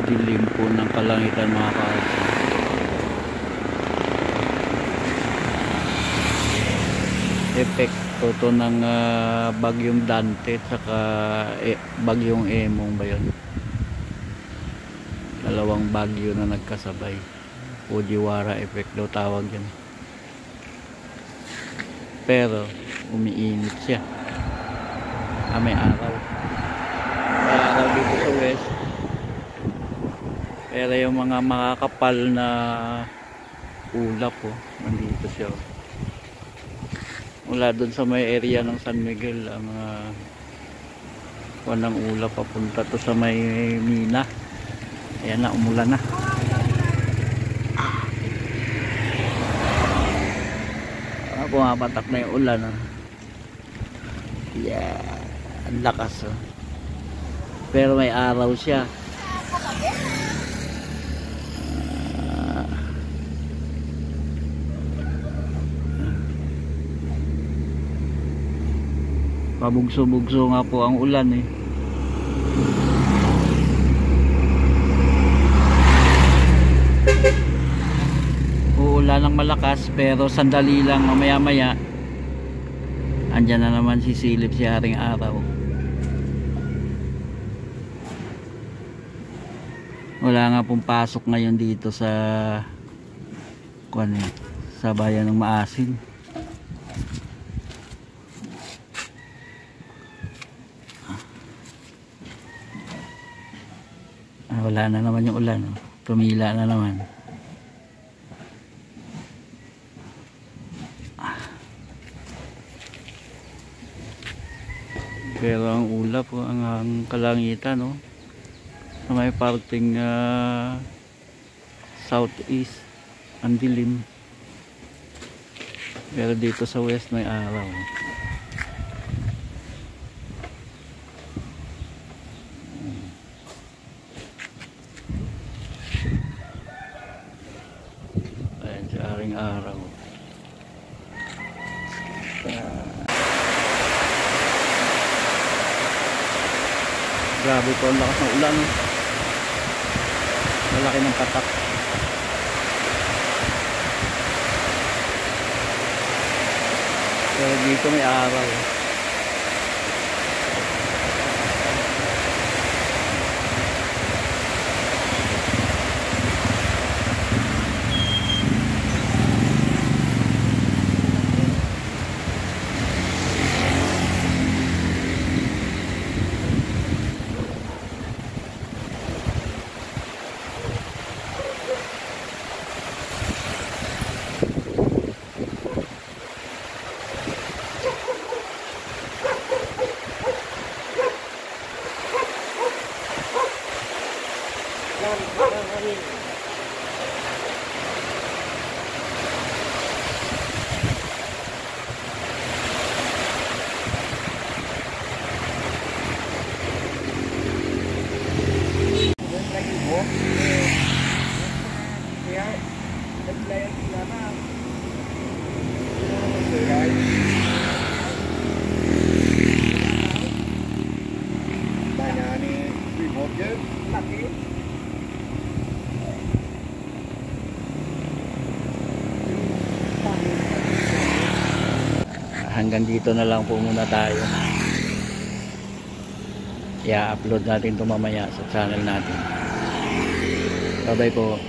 dilim po ng kalangitan mga kaarsa. Epekto to ng bagyong Dante saka bagyong Emong ba yun? Dalawang bagyo na nagkasabay. Fujiwara effect daw tawag yan. Pero umiinit siya. May araw. May araw dito sa west. Pero yung mga makakapal na ulap po, nandito siya. Mula doon sa may area ng San Miguel, ang wanang ulap papunta to sa may Mina. Ayan na, umulan na. Pumapatak na yung ulan. Yeah, ang lakas. Pero may araw siya. Pabugso-bugso nga po ang ulan eh. Uulan ng malakas pero sandali lang, mamaya-maya andyan na naman sisilip si haring araw. Wala nga pong pasok ngayon dito sa sa bayan ng Maasin. Wala na naman yung ulan, tumila na naman. Pero ang ulap po, ang kalangitan sa may parting southeast ang dilim. Pero dito sa west may araw. Ayan si aring araw. Grabe po ang lakas ng ulan. Malaki ng patak. Pero dito may araw. Hanggang dito na lang po muna tayo. I-upload natin ito mamaya sa channel natin. Bye bye po.